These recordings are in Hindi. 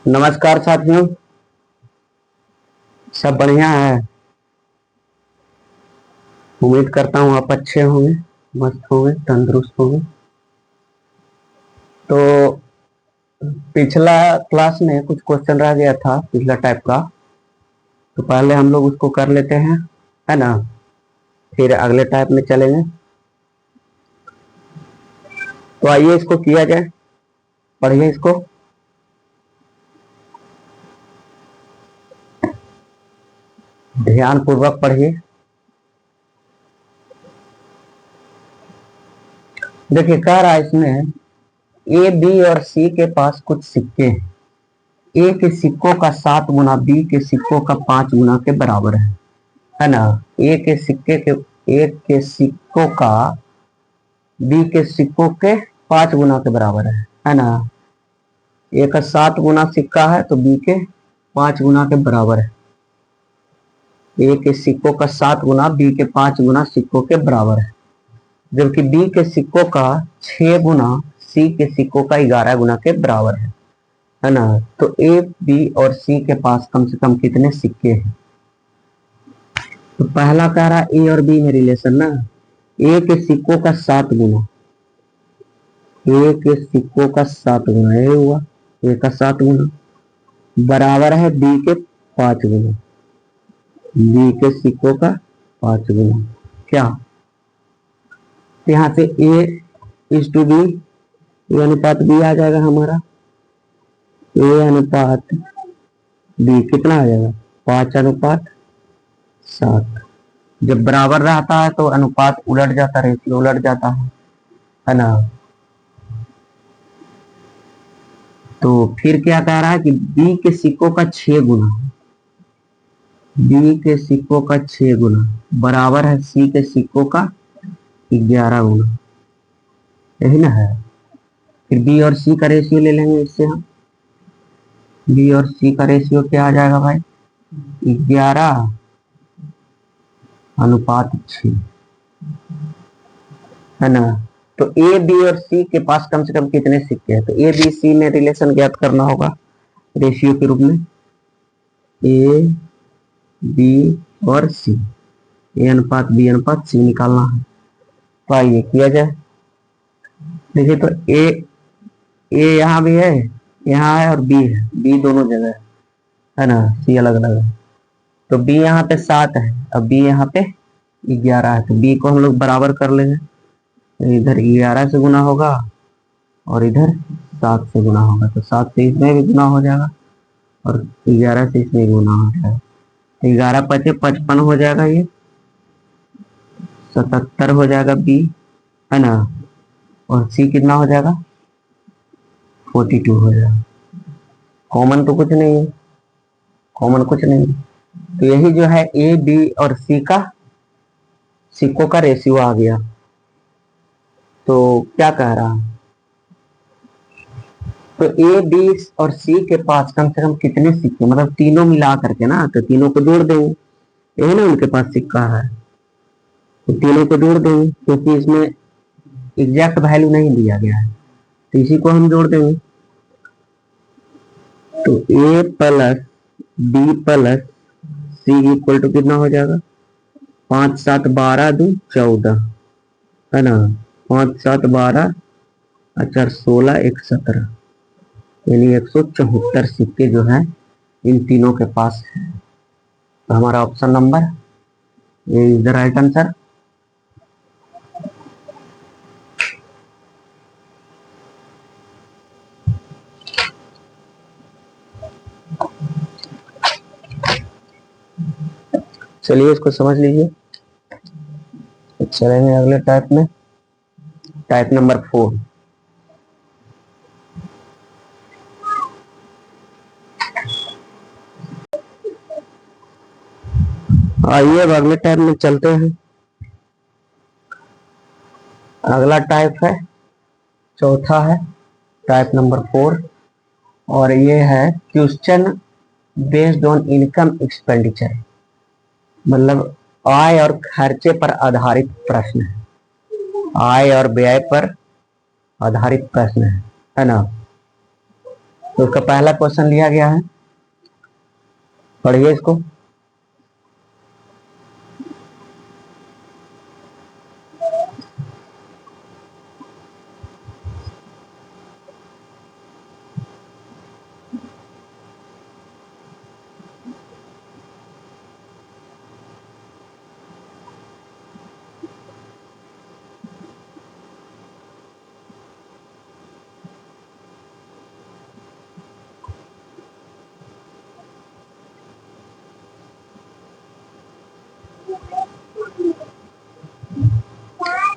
नमस्कार साथियों। सब बढ़िया है। उम्मीद करता हूँ आप अच्छे होंगे, मस्त होंगे, तंदुरुस्त होंगे। तो पिछला क्लास में कुछ क्वेश्चन रह गया था पिछला टाइप का, तो पहले हम लोग उसको कर लेते हैं, है ना। फिर अगले टाइप में चलेंगे। तो आइए इसको किया जाए। पढ़िए इसको। ध्यान पूर्वक पढ़िए। देखिए, कह रहा है इसमें ए, बी और सी के पास कुछ सिक्के हैं। ए के सिक्कों का 7 गुना बी के सिक्कों का 5 गुना के बराबर है ना। ए के सिक्के के एक के सिक्कों का बी के सिक्कों के 5 गुना के बराबर है ना। ए का 7 गुना सिक्का है तो बी के 5 गुना के बराबर है। ए के सिक्कों का 7 गुना बी के 5 गुना सिक्कों के बराबर है, जबकि बी के सिक्कों का 6 गुना सी के सिक्कों का 11 गुना के बराबर है ना। तो ए, बी और सी के पास कम से कम कितने सिक्के हैं। तो पहला कह रहा ए और बी में रिलेशन ना, ए के सिक्कों का 7 गुना, ए के सिक्कों का 7 गुना, ये हुआ ए का 7 गुना बराबर है बी के 5 गुना, बी के सिक्कों का 5 गुना। क्या यहाँ से ए इज टू बी, ए अनुपात बी आ जाएगा हमारा। ए अनुपात बी कितना आ जाएगा, 5:7। जब बराबर रहता है तो अनुपात उलट जाता, रेशियो उलट जाता है ना। तो फिर क्या कह रहा है कि बी के सिक्कों का 6 गुना, बी के सिक्कों का 6 गुना बराबर है सी के सिक्कों का 11 गुना, यही ना है। फिर बी और सी का रेशियो ले लेंगे इससे हम। बी और सी का रेशियो क्या आ जाएगा भाई, 11:6, है ना। तो ए, बी और सी के पास कम से कम कितने सिक्के हैं। तो ए, बी, सी में रिलेशन ज्ञात करना होगा रेशियो के रूप में। ए, बी और सी, ए अनुपात बी अनुपात सी निकालना है। तो आइए किया जाए। देखिए, तो ए यहाँ भी है, यहाँ है, और बी है, बी दोनों जगह है ना, सी अलग अलग है। तो बी यहाँ पे 7 है, अब बी यहाँ पे 11 है, तो बी को हम लोग बराबर कर लेंगे। तो इधर 11 से गुना होगा और इधर 7 से गुना होगा, तो 7 से इसमें भी गुना हो जाएगा और 11 से इसमें गुना हो जाएगा। तो 11 पचे 55 हो जाएगा, ये 77 हो जाएगा बी, है ना। और सी कितना हो जाएगा, 42 हो जाएगा। कॉमन तो कुछ नहीं है, कॉमन कुछ नहीं है। तो यही जो है ए, बी और सी का सिक्कों का रेशियो आ गया। तो क्या कह रहा है, तो ए, बी और सी के पास कम से कम कितने सिक्के, मतलब तीनों मिला करके ना, तो तीनों को जोड़ देंगे, यही ना उनके पास सिक्का है, तो तीनों को जोड़ देंगे, क्योंकि इसमें एग्जैक्ट वैल्यू नहीं दिया गया है, तो इसी को हम जोड़ देंगे। तो A plus B plus C equal to कितना हो जाएगा, 5 7 12 2 14, है ना। 5 7 12 4 16 1 17, यानी 174 सिक्के जो है इन तीनों के पास है। तो हमारा option number A is the right answer. चलिए इसको समझ लीजिए। चलेंगे अगले टाइप में, टाइप नंबर 4। आइए अब अगले टाइप में चलते हैं। अगला टाइप है, चौथा है, टाइप नंबर 4, और ये है question based on income expenditure, मतलब आय और खर्चे पर आधारित प्रश्न है, आय और व्यय पर आधारित प्रश्न है ना। तो उसका पहला क्वेश्चन लिया गया है, पढ़िए इसको।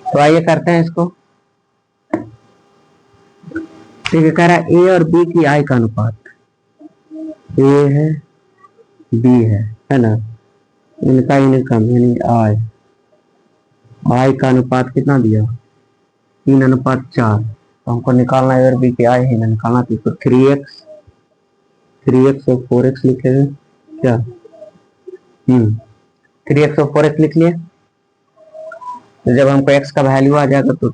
तो आइए करते हैं इसको। ठीक है, कह रहा है ए और बी की आई का अनुपात, ए है बी है ना, इनका इनकम यानी आई, आई का अनुपात कितना दिया, 3:4। तो हमको निकालना है, अगर बी की आई है निकालना, तो इसको 3x और 4x लिखेंगे क्या, 3x और 4x लिख लिए। तो जब हमको x का वैल्यू आ जाएगा तो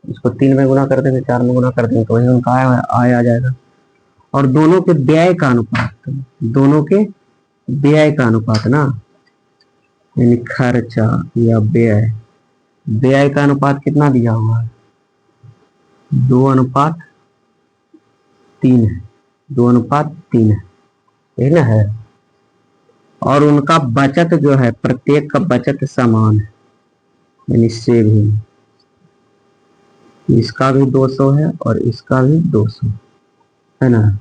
इसको 3 में गुना कर देंगे, 4 में गुना कर देंगे, तो वही उनका आय आ जाएगा। और दोनों के व्यय का अनुपात, दोनों के व्यय का अनुपात ना, यानी खर्चा या व्यय, व्यय का अनुपात कितना दिया हुआ है, 2:3 है, 2:3 है, ठीक ना है। और उनका बचत जो है, प्रत्येक का बचत समान है, यानी सेविंग, इसका भी 200 है और इसका भी 200 है ना।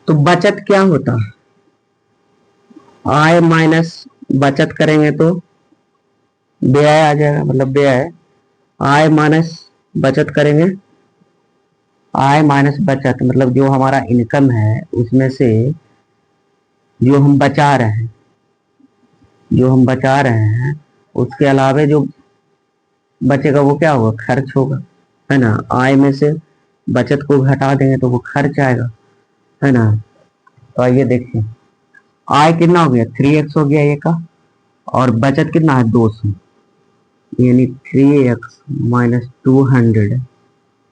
तो बचत क्या होता है, आय माइनस बचत करेंगे तो व्यय आ जाएगा, मतलब व्यय, आय माइनस बचत करेंगे, आय माइनस बचत मतलब जो हमारा इनकम है उसमें से जो हम बचा रहे हैं, जो हम बचा रहे हैं उसके अलावे जो बचेगा वो क्या होगा, खर्च होगा, है ना। आय में से बचत को घटा देंगे तो वो खर्च आएगा, है ना। तो आइए देखिए, आय कितना हो गया, 3x हो गया ये का, और बचत कितना है 200, यानी 3x माइनस 200,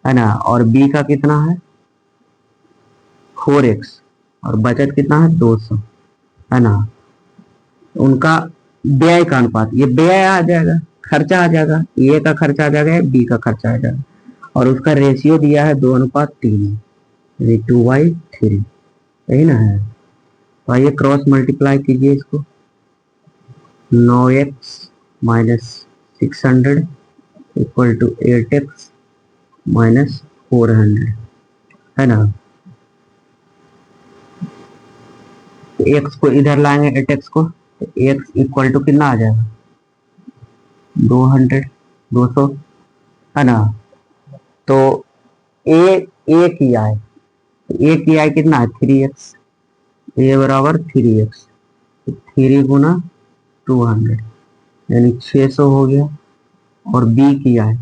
है ना। और बी का कितना है 4x, और बचत कितना है 200, है ना। उनका व्यय का अनुपात, ये व्यय आ जाएगा, खर्चा आ जाएगा, ए का खर्चा आ जाएगा, बी का खर्चा आ जाएगा, और उसका रेशियो दिया है 2:3, यानी 2/3, यही ना है। तो आइए क्रॉस मल्टीप्लाई कीजिए इसको, 9x minus 600 equal to 8x minus 400, है ना। एक्स को इधर लाएंगे 8x को, तो x इक्वल टू कितना आ जाएगा 200, 200, है ना। तो ए की आय, ए की आय कितना है 3x, ए बराबर 3x, 3 × 200 यानी 600 हो गया। और बी की आय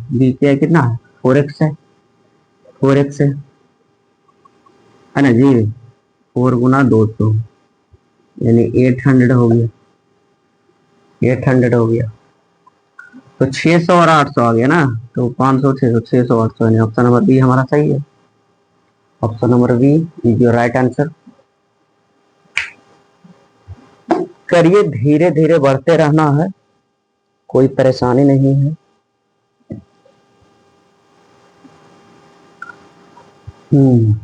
कितना है 4x है, 4x है ना जी, 4 × 200 यानी 800 हो गया, 800 हो गया। तो 600 और 800 आ गया ना, तो 500 600 600 800, यानी ऑप्शन नंबर बी हमारा सही है। Option number B is your right answer. करिए, धीरे धीरे बढ़ते रहना है, कोई परेशानी नहीं है। हम्म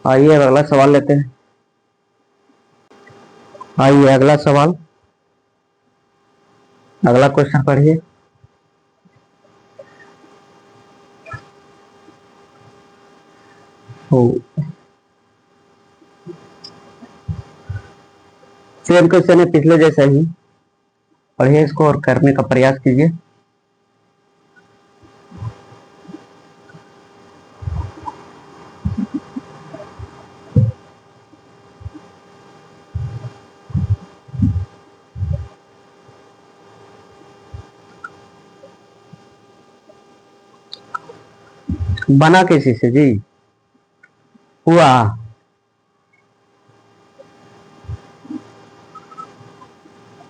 आइए अगला सवाल लेते हैं। आइए अगला सवाल, अगला क्वेश्चन पढ़िए। हो सेम क्वेश्चन है पिछले जैसा ही, पढ़िए इसको और करने का प्रयास कीजिए। बना कैसे से जी हुआ?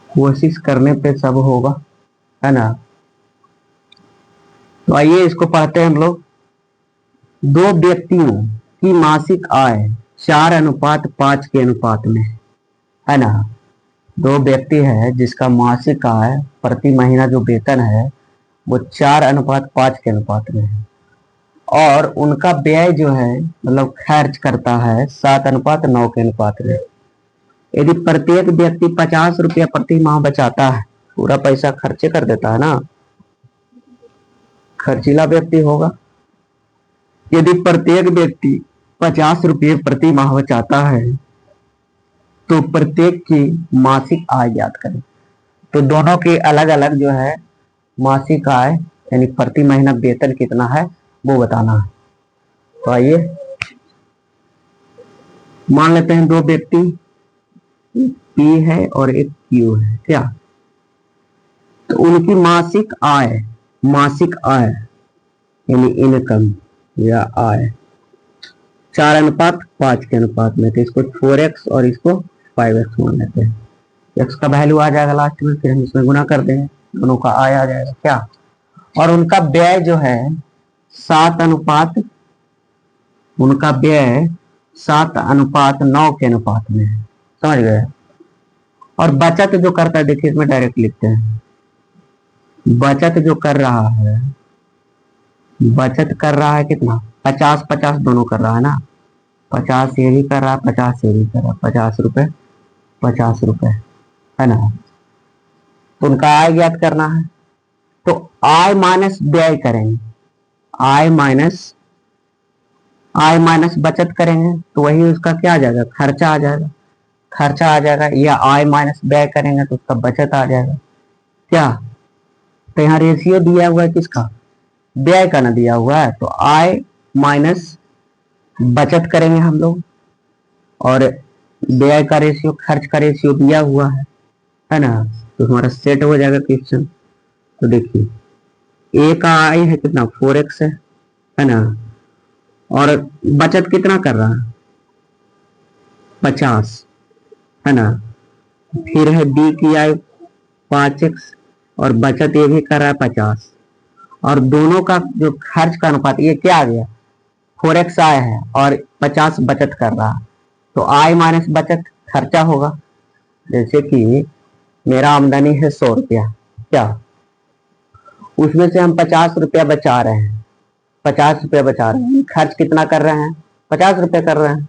कोशिश करने पे सब होगा, है ना। तो आइए इसको पढ़ते हैं हम लोग। दो व्यक्तियों की मासिक आय 4:5 के अनुपात में, है ना। दो व्यक्ति है जिसका मासिक आय प्रति महीना जो वेतन है वो 4:5 के अनुपात में है, और उनका व्यय जो है मतलब खर्च करता है 7:9 के अनुपात में। यदि प्रत्येक व्यक्ति 50 रुपया प्रति माह बचाता है, पूरा पैसा खर्चे कर देता है ना, खर्चीला व्यक्ति होगा। यदि प्रत्येक व्यक्ति 50 रुपये प्रति माह बचाता है तो प्रत्येक की मासिक आय ज्ञात करें। तो दोनों की अलग अलग जो है मासिक आय यानी प्रति महीना वेतन कितना है वो बताना है। तो आइए मान लेते हैं दो व्यक्ति, पी है और एक क्यू है, क्या। तो उनकी मासिक आय यानी इनकम या आय 4:5 के अनुपात में। तो इसको 4x और इसको 5x मान लेते हैं। x का वैल्यू आ जाएगा लास्ट में, फिर हम इसमें गुना कर देंगे, दोनों का आय आ जाएगा, क्या। और उनका व्यय जो है 7:9 के अनुपात में है, समझ गए। और बचत जो करता है, देखिए इसमें डायरेक्ट लिखते हैं, बचत जो कर रहा है, बचत कर रहा है कितना, 50-50 दोनों कर रहा है ना। 50 ये भी कर रहा है, 50 ये भी कर रहा है, 50 रुपए 50 रुपए, है ना। तो उनका आय ज्ञात करना है। तो आय माइनस व्यय करेंगे, आय माइनस बचत करेंगे तो वही उसका क्या आ जाएगा, खर्चा आ जाएगा, खर्चा आ जाएगा। या आय माइनस व्यय करेंगे तो उसका बचत आ जाएगा, क्या। तो यहाँ रेशियो दिया हुआ है किसका, व्यय का ना दिया हुआ है। तो आय माइनस बचत करेंगे हम लोग, और व्यय का रेशियो, खर्च का रेशियो दिया हुआ है ना। तो हमारा सेट हो जाएगा क्वेश्चन। तो देखिए ए का आय है कितना, 4x है ना, और बचत कितना कर रहा है, 50, है ना। फिर है बी की आय 5x और बचत ये भी कर रहा है 50, और दोनों का जो खर्च का अनुपात ये क्या आ गया, 4x आय है और 50 बचत कर रहा है। तो आय माइनस बचत खर्चा होगा। जैसे कि मेरा आमदनी है 100 रुपया, क्या, उसमें से हम 50 रुपया बचा रहे हैं, 50 रुपया बचा रहे हैं, खर्च कितना कर रहे हैं, 50 रुपया कर रहे हैं।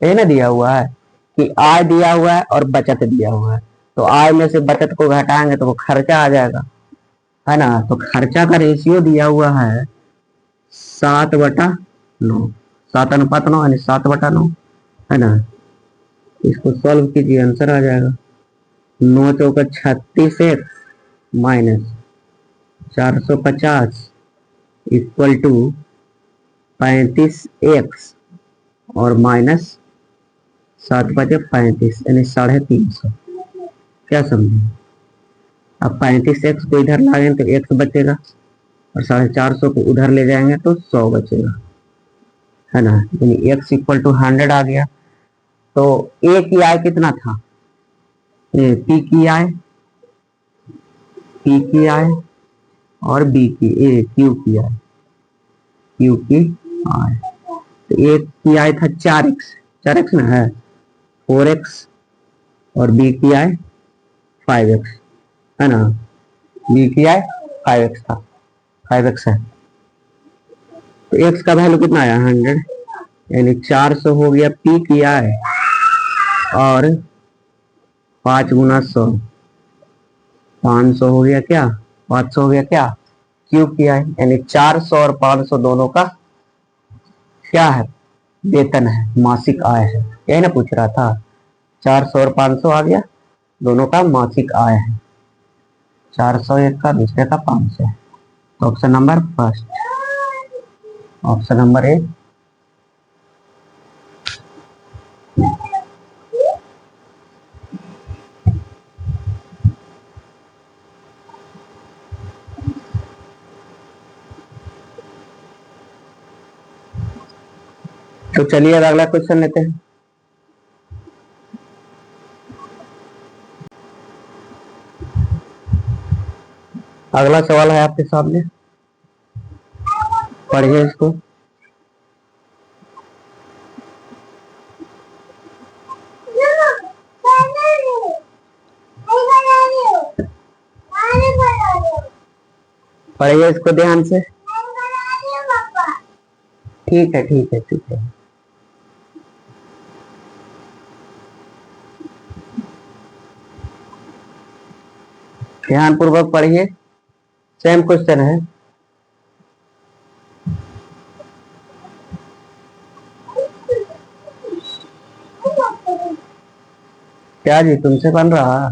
ये ना दिया हुआ है कि आय दिया हुआ है और बचत दिया हुआ है, तो आय में से बचत को घटाएंगे तो वो खर्चा आ जाएगा, है ना। तो खर्चा का रेशियो दिया हुआ है 7/9, 7:9 यानी 7/9, है ना। इसको सॉल्व कीजिए, आंसर आ जाएगा 9 चौका 36x minus 450 equal to 35x और माइनस 7×5 यानी 350। क्या समझे। अब 35x को इधर लाएंगे तो x बचेगा, और 450 को उधर ले जाएंगे तो 100 बचेगा, है ना। यानी x इक्वल टू 100 आ गया। तो ए की आय कितना था, पी की आय और बी की क्यू की आय। तो ए की आय था 4x ना है, 4x और बी की आय 5x, है ना। बी की आय 5x था, 5x है। तो x का वैल्यू कितना आया, 100, यानी 400 हो गया पी की आय, और 5 × 100 500 हो गया, क्या 500 हो गया, क्या क्यू की आय। यानी 400 और 500 दोनों का क्या है, वेतन है, मासिक आय है। यही ना पूछ रहा था, 400 और 500 आ गया, दोनों का मासिक आय है। 401 का, दूसरे का 500। तो option number first, option number A. तो चलिए अब अगला क्वेश्चन लेते हैं। अगला सवाल है आपके सामने, पढ़िए इसको। पढ़िए इसको ध्यान से। ठीक है ठीक है ठीक है। ध्यान पूर्वक पढ़िए, सेम क्वेश्चन है। क्या जी तुमसे बन रहा?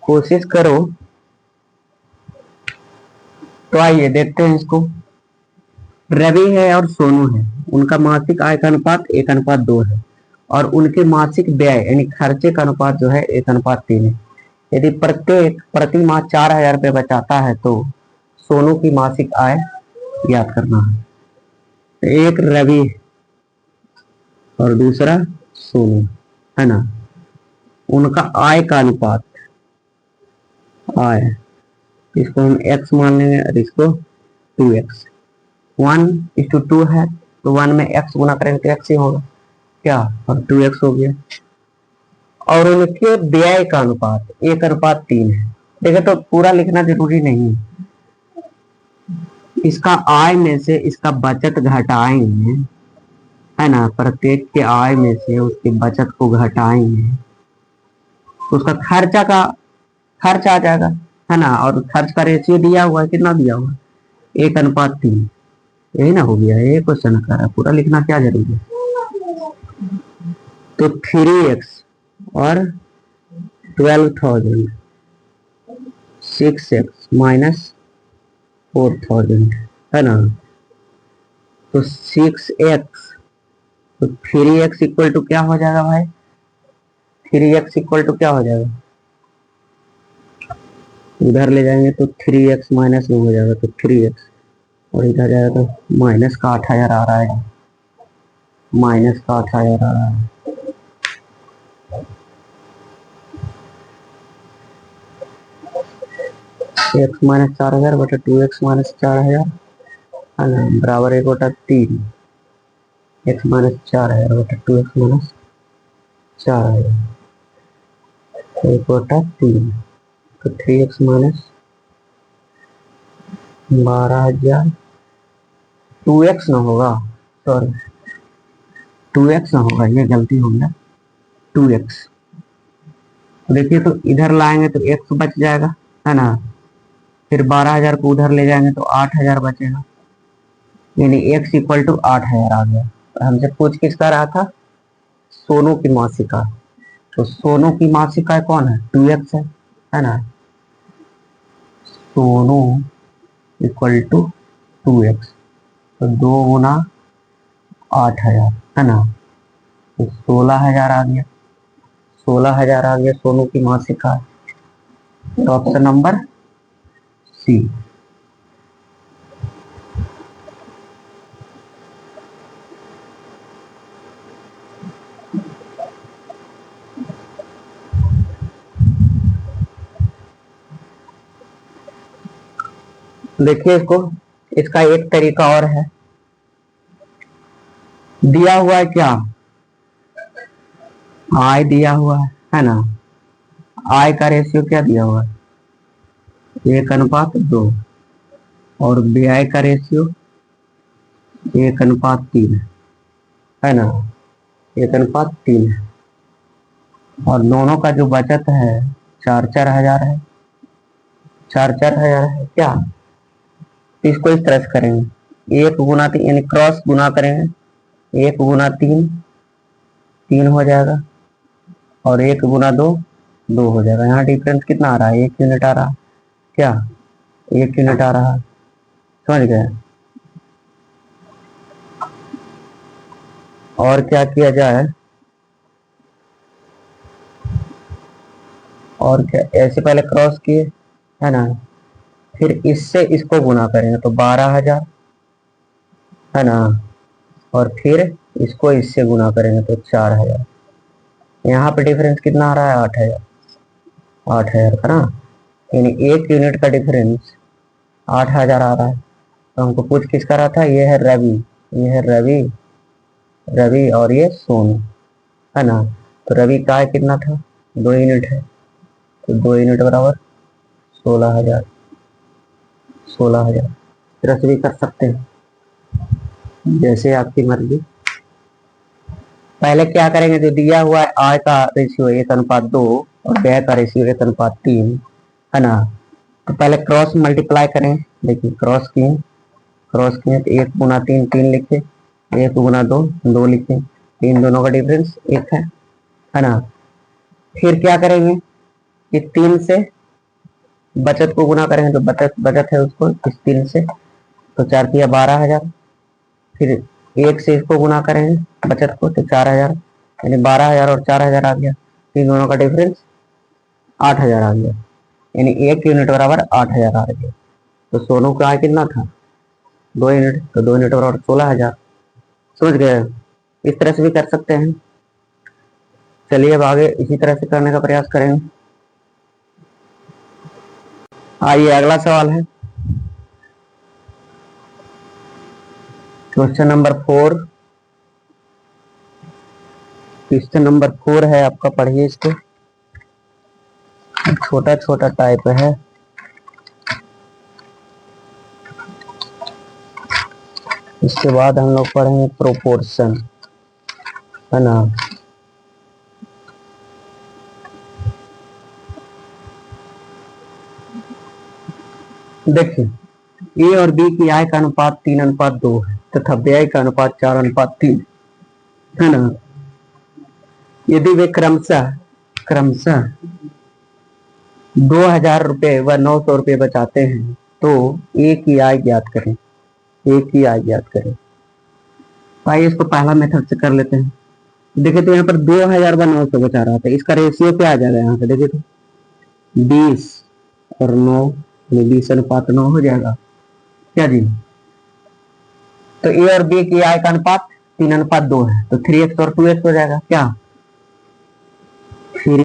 कोशिश करो। तो आइए देखते हैं इसको। रवि है और सोनू है, उनका मासिक आय का अनुपात 1:2 है और उनके मासिक व्यय यानी खर्चे का अनुपात जो है 1:3 है। यदि प्रत्येक प्रति माह 4,000 रुपये बचाता है तो सोनू की मासिक आय ज्ञात करना है। तो एक रवि और दूसरा सोनू है ना, उनका आय का अनुपात, आय, इसको हम x मान लेंगे और इसको 2x। 1:2 है तो 1 में x गुना करेंगे तो x ही होगा क्या, और 2x हो गया। और उनके व्यय का अनुपात 1:3 है। देखिए तो पूरा लिखना जरूरी नहीं है, इसका आय में से इसका बचत घटाएंगे, है ना, प्रत्येक के आय में से उसकी बचत को घटाएंगे तो उसका खर्च आ जाएगा, है ना। और खर्च का रेशियो दिया हुआ है, कितना दिया हुआ है, 1:3। यही ना हो गया, ये क्वेश्चन कर रहा है, पूरा लिखना क्या जरूरी है। तो 3x और 12,000, 6x माइनस 4,000, है ना। तो 6x, तो 3x इक्वल टू क्या हो जाएगा भाई, 3x इक्वल टू क्या हो जाएगा, इधर ले जाएंगे तो 3x माइनस में हो जाएगा तो 3x, और इधर जाएगा तो माइनस का 8,000 आ रहा है, माइनस का 8,000 आ रहा है। x माइनस 4,000 बटा 2x माइनस 4,000 है ना, बराबर 1/3। x माइनस 4,000 बटा 2x माइनस 4,000 1/3। तो 3x माइनस 12,000, 2x ना होगा, सॉरी 2x ना होगा, ये गलती हो गया, 2x। देखिए तो इधर लाएंगे तो x बच जाएगा, है ना, फिर 12,000 को उधर ले जाएंगे तो 8,000 बचेगा, यानी x इक्वल टू 8,000 आ गया। तो हमसे पूछ किसका रहा था, सोनू की मासिक आय। तो सोनू की मासिक आय कौन है, 2x है ना। सोनू इक्वल टू 2x, तो 2 गुना 8,000, है ना, तो 16,000 आ गया, 16,000 आ गया सोनू की मासिक आय। तो ऑप्शन नंबर सी। देखिए इसको, इसका एक तरीका और है, दिया हुआ है क्या, आय दिया हुआ है ना, आय का रेशियो क्या दिया हुआ है, 1:2, और व्यय का रेशियो 1:3 है ना, 1:3 है। और दोनों का जो बचत है 4,000 है, 4,000 है क्या। तो इसको इस तरह से करेंगे, एक गुना तीन यानी क्रॉस गुना करेंगे, एक गुना तीन तीन हो जाएगा, और एक गुना दो दो हो जाएगा। यहाँ डिफरेंस कितना आ रहा है, 1 यूनिट आ रहा है, क्या 1 यूनिट आ रहा है, समझ गए। और क्या किया जाए, और क्या, ऐसे पहले क्रॉस किए है ना, फिर इससे इसको गुना करेंगे तो 12,000 है ना, और फिर इसको इससे गुना करेंगे तो 4,000। यहाँ पे डिफरेंस कितना आ रहा है, 8,000, 8,000 का ना, यानी 1 यूनिट का डिफरेंस 8,000 आ रहा है। तो हमको पूछ किसका रहा था, ये है रवि, ये है रवि, रवि और ये सोनू है ना। तो रवि का है कितना था, 2 यूनिट है, तो 2 यूनिट बराबर 16,000, 16,000। तरह से भी कर सकते हैं, जैसे आपकी मर्जी। पहले क्या करेंगे, जो दिया हुआ है आय का रेशियो 1:2 और व्यय का रेशियो 1:3 है ना, तो पहले क्रॉस मल्टीप्लाई करें। देखिए क्रॉस किए, क्रॉस किए तो 1 गुना 3 3 लिखे, 1 गुना 2 2 लिखे, इन दोनों का डिफरेंस 1 है ना। फिर क्या करेंगे कि 3 से बचत को गुना करेंगे, तो बचत बचत है उसको इस 3 से, तो 4 तिया 12,000। फिर 1 से इसको गुना करेंगे बचत को, तो 4,000, यानी 12,000 और 4,000 आ गया, इन दोनों का डिफरेंस 8,000 आ गया, यानी 1 यूनिट बराबर 8,000 आ गया। तो सोनू का कितना था, 2 यूनिट, तो 2 यूनिट बराबर 16,000। समझ गए, इस तरह से भी कर सकते हैं। चलिए अब आगे इसी तरह से करने का प्रयास करेंगे। आइए अगला सवाल है क्वेश्चन नंबर 4। क्वेश्चन नंबर 4 है आपका, पढ़िए इसको, छोटा छोटा टाइप है। इसके बाद हम लोग पढ़ेंगे प्रोपोर्शन है ना। देखिए ए और बी की आय का अनुपात 3:2 है तथा व्यय का अनुपात 4:3 है ना। यदि वे क्रमशः क्रमशः 2,000 रुपये व 900 रुपये बचाते हैं तो ए की आय ज्ञात करें, ए की आय ज्ञात करें। तो आइए इसको पहला मेथड से कर लेते हैं। देखिए तो यहाँ पर 2,000 व 900 बचा रहा था, इसका रेशियो क्या आ जाएगा यहाँ पे, देखिए तो 20 और 9, 20:9 हो जाएगा, क्या जी। तो ए और बी की आय का अनुपात 3:2 है, तो 3x और 2x हो जाएगा, क्या फिर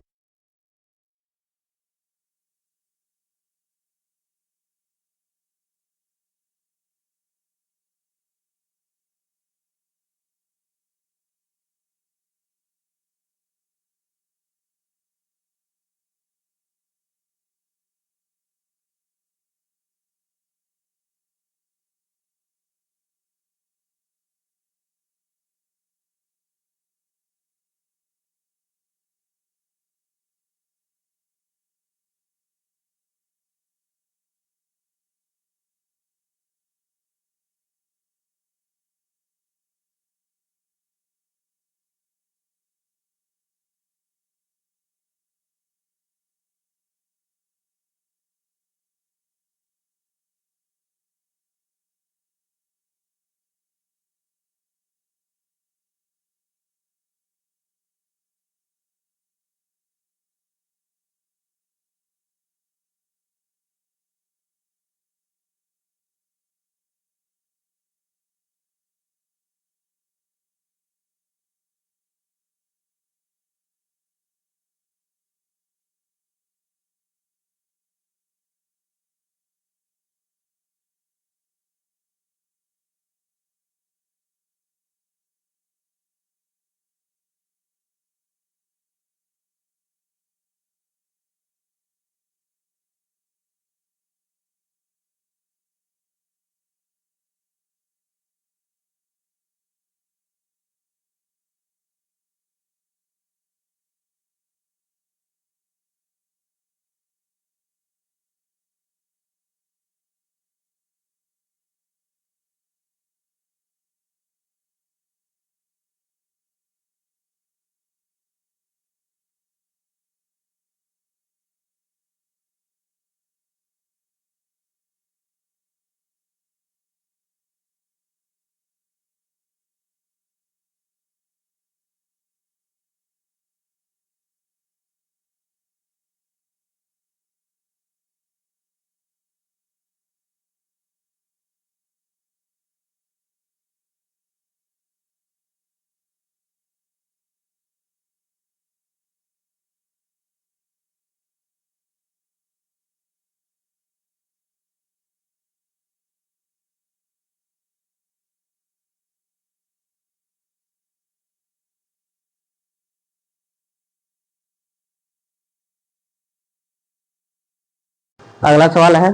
अगला सवाल है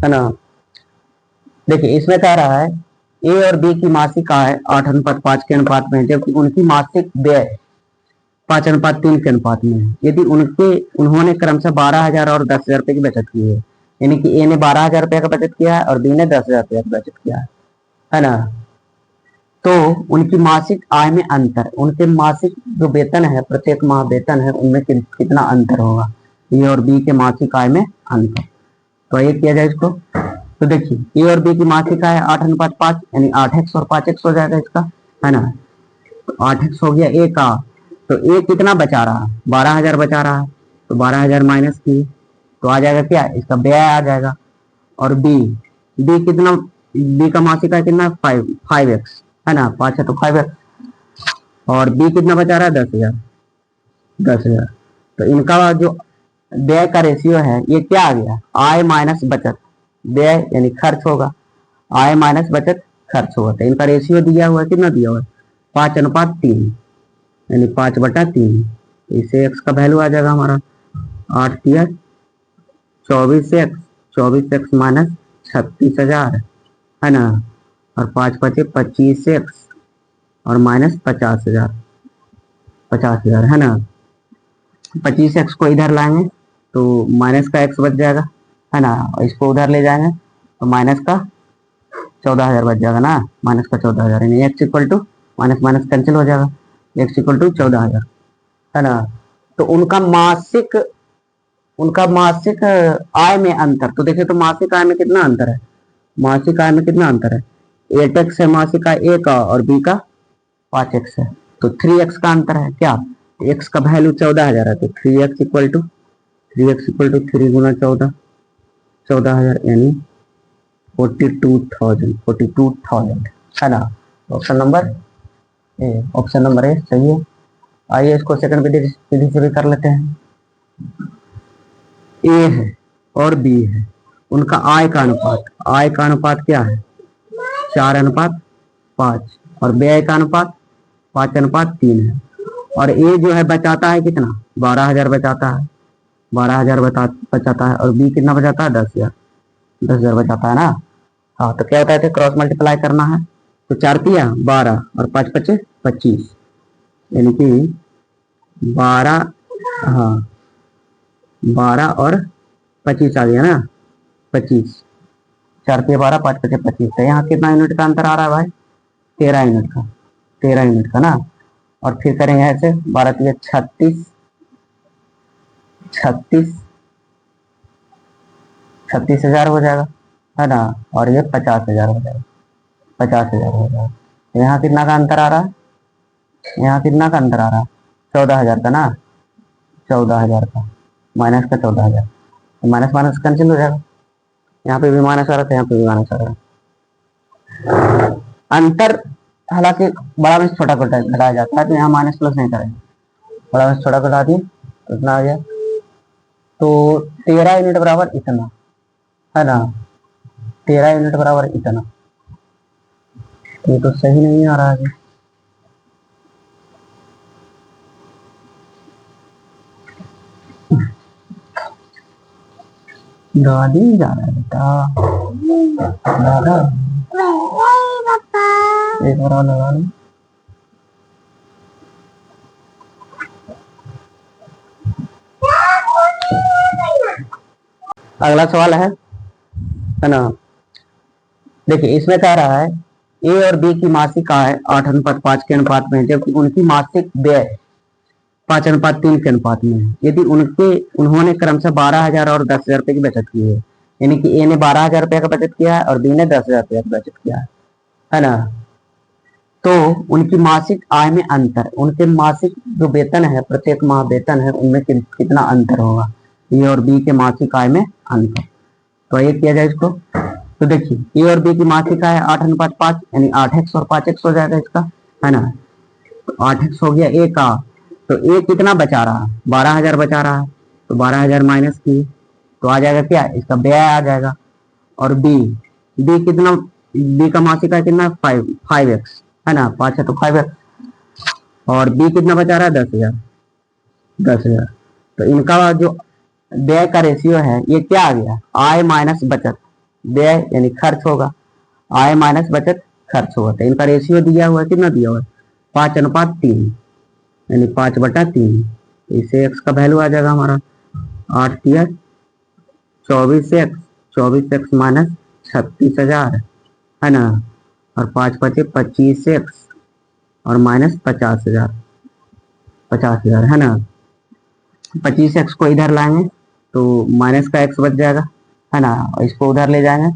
ना। देखिए इसमें कह रहा है ए और बी की मासिक आय 8:5 के अनुपात में है, जबकि उनकी मासिक व्यय 5:3 के अनुपात में है। यदि उन्होंने क्रमशः 12,000 और 10,000 रुपए की बचत की है, यानी कि ए ने 12,000 रुपए का बचत किया है और बी ने 10,000 रुपए का बचत किया है ना। तो उनकी मासिक आय में अंतर, उनके मासिक जो वेतन है, प्रत्येक माह वेतन है, उनमें कितना अंतर होगा, ए और बी के मासिक आय में अंतर। तो ये किया जाए इसको। तो देखिए ए और बी की मासिक आय 8:5 यानी 8x और 5x हो जाएगा इसका, है ना। तो 8x हो गया ए का, तो ए कितना बचा रहा है, 12,000 बचा रहा है, तो 12,000 माइनस की तो आ जाएगा क्या, इसका व्यय आ जाएगा। और बी कितना, बी का मासिक आय कितना, 5x है ना, 5 है तो 5x। और बी कितना बचा रहा है, 10,000। तो इनका जो व्यय का रेशियो है ये क्या आ गया, आय माइनस बचत, व्यय यानी खर्च होगा, आय माइनस बचत खर्च होगा। तो इनका रेशियो दिया हुआ है, कितना दिया हुआ है, 5:3 यानी 5/3। इसे x का वैल्यू आ जाएगा हमारा 8 24x, 24x माइनस 36,000 है ना, और 5×5 25x और माइनस 50,000 है ना। 25x को इधर लाएंगे तो माइनस का x बच जाएगा, है ना, और इसको उधर ले जाएंगे तो माइनस का 14,000 बच जाएगा ना, माइनस का 14,000 यानी x equal to minus minus cancel हो जाएगा, x इक्वल टू 14,000 है ना। तो उनका मासिक आय में अंतर, तो देखिए तो मासिक आय में कितना अंतर है, मासिक आय में कितना अंतर है, 8x है मासिक आय ए का और बी का 5x है, तो 3x का अंतर है क्या, x का वैल्यू 14,000 है, तो 3x इक्वल टू 3 गुना 14,000 यानी 42,000 है ना। ऑप्शन नंबर ए सही है। आइए इसको सेकंड विधि से भी कर लेते हैं। ए है और बी है, उनका आय का अनुपात क्या है, 4:5 और व्यय का अनुपात 5:3 है। और ए जो है बचाता है कितना, 12,000 बचाता है, 12,000 बचाता है, और बी कितना बचाता है, 10,000 बचाता है ना। हाँ तो क्या होता है, क्रॉस मल्टीप्लाई करना है, तो 4×3 = 12 और 5×5 = 25 यानी कि 12, हाँ 12 और 25 आ गया ना, 25, 4×3 = 12, 5×5 = 25। तो यहाँ कितना यूनिट का अंतर आ रहा है भाई, 13 यूनिट का ना। और फिर करेंगे ऐसे 12×3 = 36, 36,000 हो जाएगा है ना, और ये 50,000 हो जाएगा, 50,000 हो जाएगा। तो यहाँ कितना का अंतर आ रहा है, यहाँ कितना का अंतर आ रहा है, 14,000 का ना, 14,000 का, माइनस का 14,000, तो माइनस माइनस कैंसिल हो जाएगा, यहाँ पे भी माइनस आ रहा था, यहाँ पे भी माइनस आ रहा है। अंतर हालांकि बड़ा में छोटा घटाया जाता है, तो यहाँ माइनस प्लस नहीं करेंगे, बड़ा में छोटा घटा दिए तो इतना आ गया। तो 13 यूनिट बराबर इतना है ना, 13 यूनिट बराबर इतना, ये तो सही नहीं आ रहा है। दादी जा रहा है बेटा, दादा एक बार लगा लो। अगला सवाल है ना। देखिए इसमें कह रहा है ए और बी की मासिक आय 8:5 के अनुपात में है, जबकि उनकी मासिक व्यय 5:3 के अनुपात में है। यदि उन्होंने क्रमशः 12,000 और 10,000 रुपए की बचत की है, यानी कि ए ने 12,000 रुपए का बचत किया है और बी ने 10,000 रुपए का बचत किया है ना। तो उनकी मासिक आय में अंतर, उनके मासिक जो वेतन है, प्रत्येक माह वेतन है, उनमें कितना अंतर होगा, ए और बी के मासिक आय में अंतर। तो ये किया जाए इसको। तो देखिए ए और बी की मासिक आय 8:5 यानी 8x और 5x हो जाएगा इसका, है ना। तो 8x हो गया ए का, तो ए कितना बचा रहा है, 12,000 बचा रहा है, तो 12,000 माइनस की तो आ जाएगा क्या, इसका व्यय आ जाएगा। और बी का मासिक आय कितना, 5x है ना, 5 है तो 5x। और बी कितना बचा रहा है, 10,000। तो इनका जो व्यय का रेशियो है, ये क्या आ गया, आय माइनस बचत। व्यय यानी खर्च होगा, आय माइनस बचत खर्च होगा। तो इनका रेशियो दिया हुआ है, कितना दिया हुआ है, 5:3, यानी 5/3। इसे एक्स का वैल्यू आ जाएगा हमारा 8×24x, 24x माइनस 36,000 है ना, और 5×5=25x और माइनस 50,000, 50,000 है ना। 25x को इधर लाएंगे तो माइनस का x बच जाएगा है ना, और इसको उधर ले जाएंगे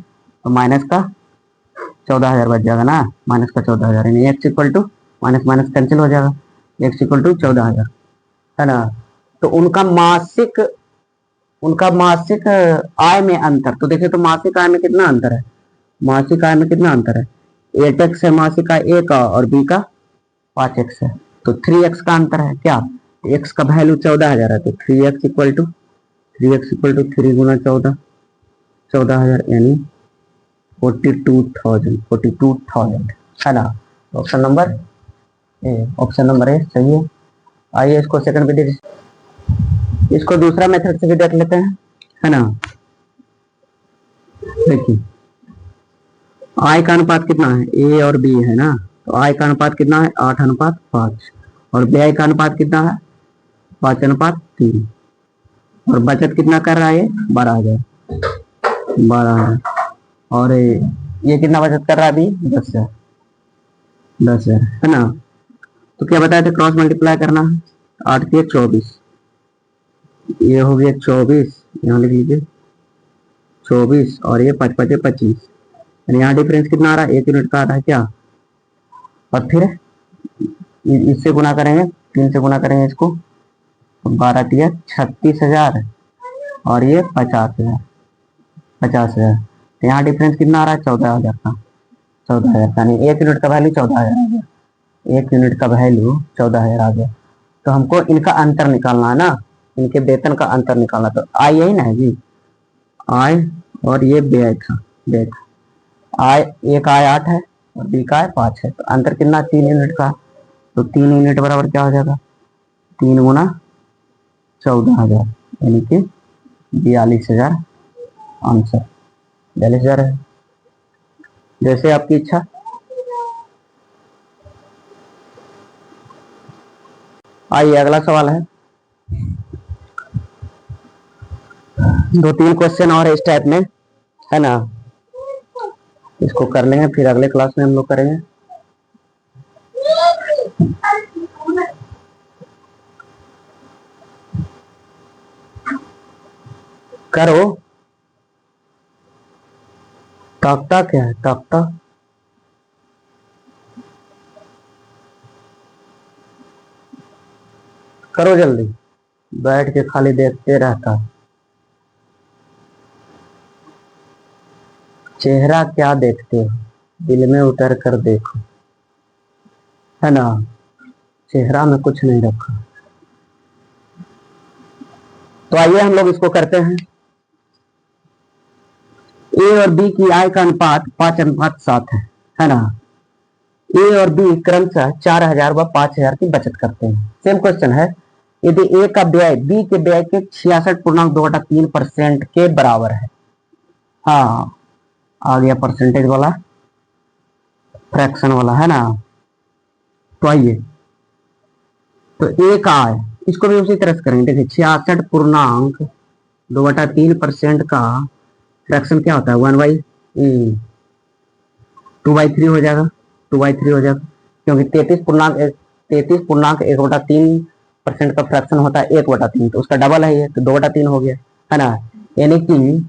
तो माइनस का 14,000 बच जाएगा ना, माइनस का 14,000, यानी x equal to minus minus cancel हो जाएगा, x इक्वल टू 14,000 है ना। तो उनका मासिक आय में अंतर, तो देखिए तो मासिक आय में कितना अंतर है, मासिक आय में कितना अंतर है, 8x है मासिक आय ए का और बी का 5x है, तो 3x का अंतर है क्या, x का वैल्यू 14,000 है, तो 3x इक्वल टू 3 गुना 14, 14,000 यानी 42,000 है ना। ऑप्शन नंबर ए सही है। आइए इसको सेकंड पे इसको दूसरा मेथड से भी देख लेते हैं है ना। देखिए आय का अनुपात कितना है, ए और बी है ना, तो आय का अनुपात कितना है 8:5, और व्यय का अनुपात कितना है 5:3, और बचत कितना कर रहा है, 12,000, और ये कितना बचत कर रहा है अभी 10,000 है ना। तो क्या बताया था, क्रॉस मल्टीप्लाई करना है, 8×24, ये हो गया 24, यहाँ लिख लीजिए 24, और ये 5×5=25, यहाँ डिफरेंस कितना आ रहा है, 1 यूनिट का आ रहा है क्या, और फिर इससे गुना करेंगे, 3 से गुना करेंगे इसको, 12×3=36,000, और ये 50,000, तो यहाँ डिफरेंस कितना आ रहा है 14,000 का, 14,000 का, नहीं 1 यूनिट का वैल्यू 14,000 आ गया, 1 यूनिट का वैल्यू 14,000 आ गया। तो हमको इनका अंतर निकालना है ना, इनके वेतन का अंतर निकालना, तो आय यही ना है जी, आय और ये व्यय था, आय एक आय 8 है और बी का आय 5 है, तो अंतर कितना 3 यूनिट का, तो 3 यूनिट बराबर क्या हो जाएगा, 3 गुना 14,000 यानी कि 42,000 आंसर 42,000 है, जैसे आपकी इच्छा। आइए अगला सवाल है, 2-3 क्वेश्चन और इस टाइप में है ना, इसको कर लेंगे, फिर अगले क्लास में हम लोग करेंगे। करो, ताकता क्या है, ताकता करो जल्दी, बैठ के खाली देखते रहता, चेहरा क्या देखते हो, दिल में उतर कर देखो है ना, चेहरा में कुछ नहीं रखा। तो आइए हम लोग इसको करते हैं, ए और बी की आय का अनुपात 5:7 है ना, ए और बी क्रमशः 4,000 व 5,000 की बचत करते हैं। सेम क्वेश्चन है, यदि ए का व्यय बी के व्यय के 66.2/3% के बराबर है, हाँ आ गया परसेंटेज वाला, फ्रैक्शन वाला है ना। तो आइए, तो ए का आय, इसको भी उसी तरह से करेंगे, देखिए 66.2/3% का फ्रैक्शन क्या होता है 2/3 हो जाएगा, 2/3 हो जाएगा, क्योंकि 33.1/3% का फ्रैक्शन होता है 1/3, तो उसका डबल है ये, तो 2/3 हो गया है ना, यानी कि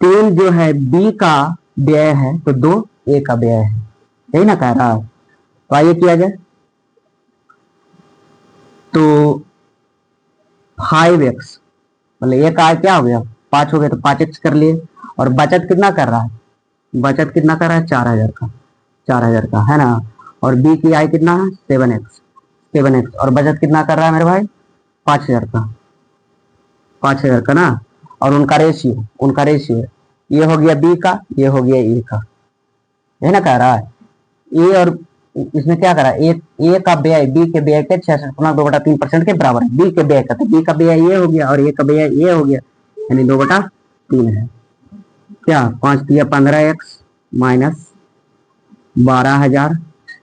3 जो है बी का व्यय है, तो 2 ए का व्यय है, यही ना कह रहा है। तो आइए किया जाए, तो 5x मतलब एक आय क्या हो गया 5 हो गया, तो 5x कर लिए, और बचत कितना कर रहा है, बचत कितना कर रहा है 4,000 का, 4,000 का है ना, और बी की आय कितना है 7x, और बचत कितना कर रहा है मेरे भाई 5,000 का, 5,000 का ना, और उनका रेशियो ये हो गया बी का, ये हो गया ए का, है ना कह रहा है, ए और इसमें क्या करा, ए का व्यय बी के व्यय के 66.2/3% के बराबर है। बी के व्यय का, तो बी का व्यय ये हो गया और ए का व्यय ये हो गया, यानी 2/3 है। क्या 5×15x माइनस 12,000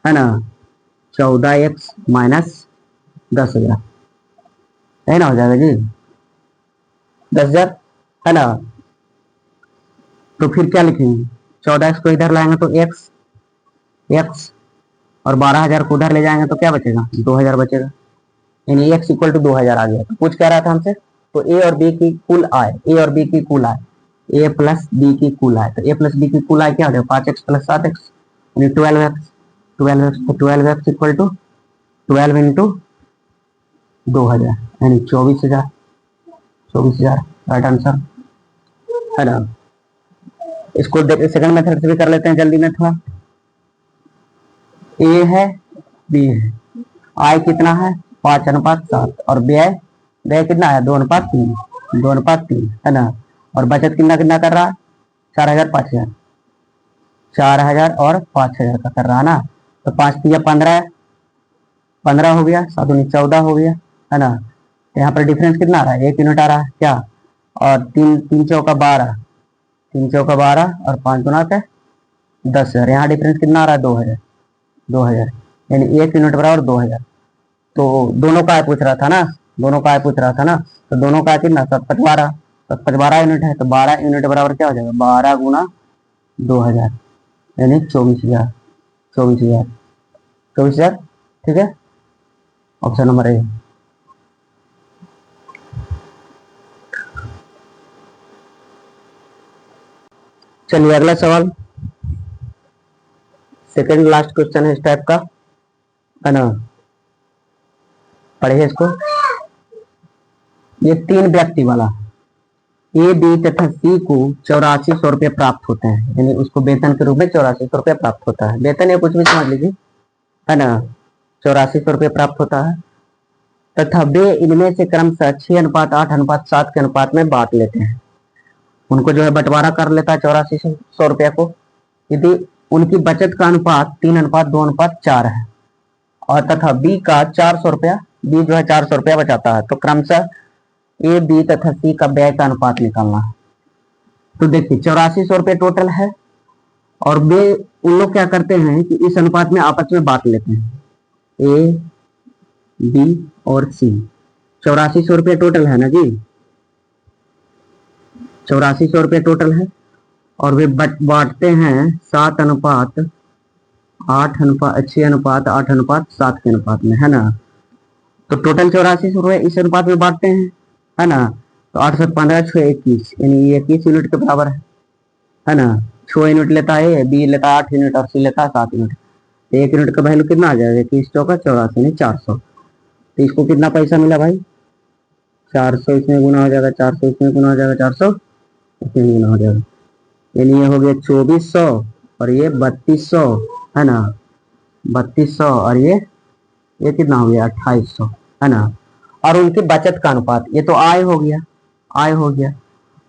है ना, 14x माइनस 10,000 है ना, हो जाएगा जी 10,000 है ना। तो फिर क्या लिखेंगे, 14x को इधर लाएंगे तो x और 12,000 को उधर ले जाएंगे तो क्या बचेगा, 2,000 बचेगा, यानी x इक्वल टू 2,000 आ गया। तो पूछ क्या रहा था हमसे, तो ए और बी की कुल आय, ए और बी की कुल आय, ए प्लस बी की कुल आय, तो ए प्लस बी की कुल आय क्या हो जाएगा, 5x प्लस 7x यानी 12x, 12x तो 12x इक्वल टू 12 इंटू 2,000 यानी 24,000, 24,000 राइट आंसर है ना। इसको सेकंड मेथड से भी कर लेते हैं जल्दी में थोड़ा। ए है बी है, आय कितना है 5:7 और व्यय व्यय कितना है 2:3, 2:3 है ना। और बचत कितना कितना कर रहा है 4,000 5,000, 4,000 और 5,000 का कर रहा है ना। तो 5×3 15 हो गया, 7×14 हो गया है ना। यहाँ पर डिफरेंस कितना आ रहा है 1 यूनिट आ रहा है क्या, और 3×4 12, 3×4 12 और 5×10,000, यहाँ डिफरेंस कितना आ रहा है 2,000, 2,000 यानी 1 यूनिट बराबर 2,000। तो दोनों का पूछ रहा था ना, दोनों का पूछ रहा था ना, तो दोनों का कितना 7×5 12 यूनिट है, तो 12 यूनिट बराबर क्या हो जाएगा 12×2,000 यानी 24,000, 24,000, 24,000 ठीक है, ऑप्शन नंबर ए। चलिए अगला सवाल, सेकंड लास्ट क्वेश्चन है इस टाइप का है ना, पढ़िए इसको। ये 3 व्यक्ति वाला, ए बी तथा सी को 8400 रुपये प्राप्त होते हैं, यानी उसको वेतन के रूप में 8400 रुपये प्राप्त होता है, वेतन या कुछ भी समझ लीजिए है ना, 8400 रुपये प्राप्त होता है। तथा वे इनमें से क्रमशः 6:8:7 के अनुपात में बांट लेते हैं, उनको जो है बंटवारा कर लेता है 8400 रुपया को। यदि उनकी बचत का अनुपात 3:2:4 है और तथा बी का 400 रुपया, बी जो है 400 रुपया बचाता है, तो क्रमशः ए बी तथा सी का व्यय का अनुपात निकालना है। तो देखिए 8400 रुपये टोटल है और वे उन लोग क्या करते हैं कि इस अनुपात में आपस में बांट लेते हैं, ए बी और सी। 8400 रुपये टोटल है ना जी, 8400 रुपये टोटल है और वे बांटते हैं 7:8 6:8:7 के अनुपात में है ना। तो टोटल 8400 रुपये इस अनुपात में बांटते हैं है ना। तो 8×7=15 6×21 यानी 21 यूनिट के बराबर है ना। 6 यूनिट लेता है, बी लेता है 8 यूनिट और सी लेता है 7 यूनिट। तो 1 यूनिट का वैल्यू कितना आ जाएगा 21×4 = 84 यानी 400। तो इसको कितना पैसा मिला भाई 400, इसमें गुना हो जाएगा 400, इसमें गुना हो जाएगा 400, इसमें गुना हो जाएगा, यानी ये हो गया 2400 और ये 3200 है ना, 3200 और ये कितना हो गया 2800 है ना। और उनकी बचत का अनुपात, ये तो आय हो गया, आय हो गया,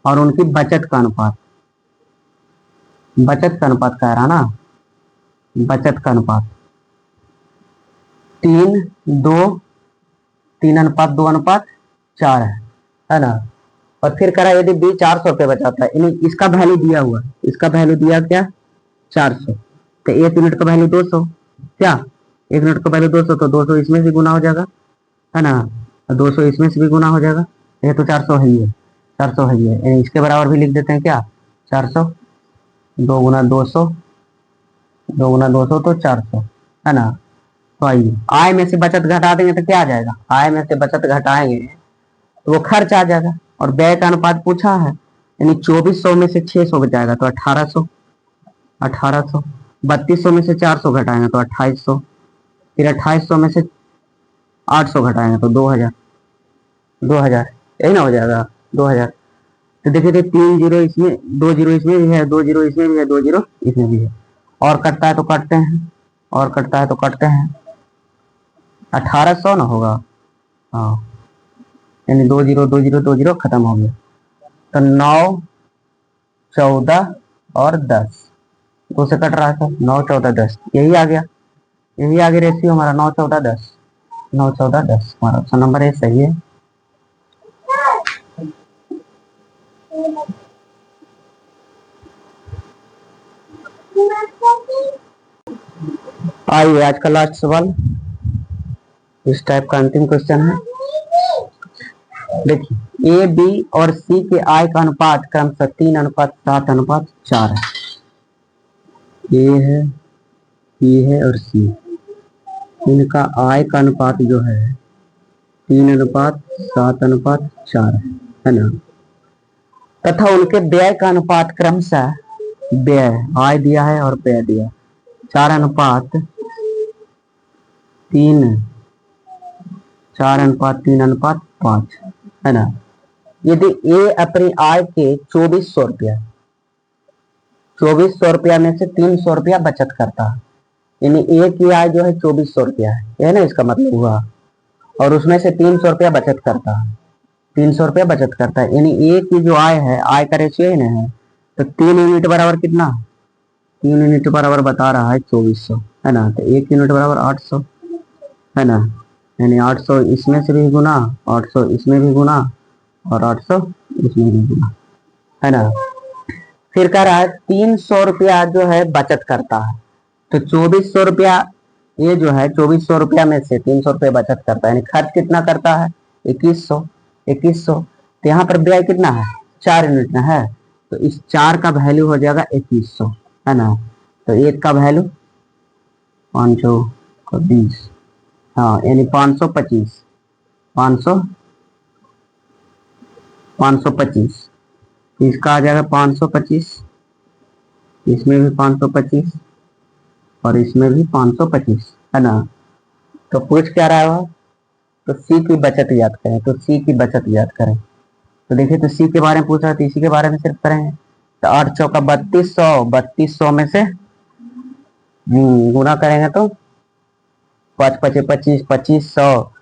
और उनकी बचत का अनुपात, बचत का अनुपात कह रहा ना, बचत का अनुपात 3:2:4 है ना। और फिर करा यदि बी 400 रुपये बचाता है, यानी इसका वैल्यू दिया हुआ, इसका वैल्यू दिया क्या 400, तो 1 यूनिट का वैल्यू 200, क्या 1 यूनिट का वैल्यू 200, तो 200 इसमें से गुना हो जाएगा है ना, 200 इसमें से भी गुना हो जाएगा, ये तो 400 है ही है, 400 है ही है, इसके बराबर भी लिख देते हैं क्या 400, 2×200, 2×200 तो 400 है ना। तो आइए आय में से बचत घटा देंगे तो क्या आ जाएगा, आय में से बचत घटाएंगे तो वो खर्च आ जाएगा। और व्यय का अनुपात पूछा है, यानी 2400 में से 600 बचाएगा तो 1800, 1800, 3200 में से 400 घटाएंगे तो 2800, फिर 2800 में से 800 घटाएंगे तो 2000, 2000 यही ना हो जाएगा 2000। तो देखिए 3 जीरो इसमें, 2 जीरो इसमें भी है, 2 जीरो इसमें भी है, 2 जीरो इसमें भी है, और कटता है तो कटते हैं, और कटता है तो कटते हैं, 1800 ना होगा हाँ, यानी 2 जीरो 2 जीरो 2 जीरो खत्म हो गया, तो 9 14 और 10 दो से कट रहा था, 9 14 10 यही आ गया, यही आगे रेशियो हमारा 9 14 10, 9 14 10 हमारा ऑप्शन नंबर ए सही है। आइए आज का लास्ट सवाल, इस टाइप का अंतिम क्वेश्चन है। देखिए ए बी और सी के आय का अनुपात क्रमशः 3:7:4 है। ए है, बी है और सी, इनका आय का अनुपात जो है 3:7:4 है ना, तथा उनके व्यय का अनुपात क्रमशः व्यय, आय दिया है और व्यय दिया 4:3, 4:3:5 है ना। यदि ए अपनी आय के 2400 रुपया, 2400 रुपया में से 300 रुपया बचत करता है, यानी ए की आय जो है 2400 रुपया है ना, इसका मतलब हुआ, और उसमें से 300 रुपया बचत करता है, 300 रुपया बचत करता है, यानी ए की जो आय है, आय का रेशियो ही नहीं है, तो 3 यूनिट बराबर कितना, 3 यूनिट बराबर बता रहा है 2400 है ना, तो 1 यूनिट बराबर 800 है ना, यानी 800 इसमें से भी गुना, 800 इसमें भी गुना और 800 इसमें भी गुना है ना। फिर कह रहा है 300 रुपया जो है बचत करता है, तो 2400 रुपया ये जो है 2400 रुपया में से 300 रुपया बचत करता है, यानी खर्च कितना करता है 2100, तो यहाँ पर व्यय कितना है 4 यूनिट में है, तो इस 4 का वैल्यू हो जाएगा 2100 है ना, तो 1 का वैल्यू 520, हाँ यानी 525, 525, इसका आ जाएगा 525, इसमें भी 525 और इसमें भी 525 है ना। तो पूछ क्या रहा है वह, तो सी की बचत याद करें, तो सी की बचत याद करें, तो देखिए तो सी के बारे में पूछ रहा है, तो इसी के बारे में सिर्फ करेंगे, तो 8 चौका 3200, 3200 में से गुना करेंगे तो 5 5 25, 2500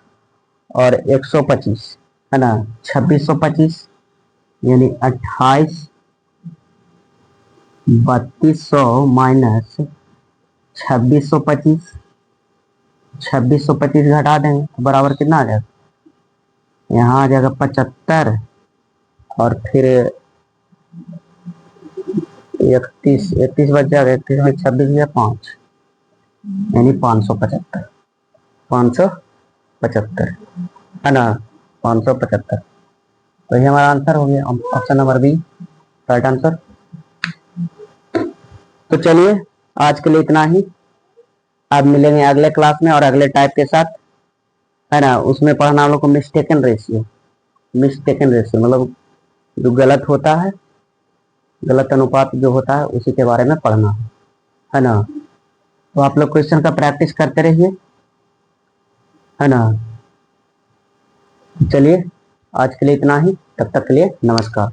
और 125 है ना, 2625, यानी 28, 3200 माइनस 2625, 2625 घटा देंगे तो बराबर कितना आ जाएगा, यहाँ आ जाएगा 75 और फिर 31, 31 बच जाएगा, 31 में 26 या 5, यानी 575, 575 है ना, 575, तो ये हमारा आंसर हो गया, option number B right answer. तो चलिए आज के लिए इतना ही, अब मिलेंगे अगले क्लास में और अगले टाइप के साथ है ना, उसमें पढ़ना हम लोग को मिस्टेकन रेशियो, मतलब जो गलत होता है, गलत अनुपात जो होता है उसी के बारे में पढ़ना है ना। तो आप लोग क्वेश्चन का प्रैक्टिस करते रहिए है ना। चलिए आज के लिए इतना ही, तब तक के लिए नमस्कार।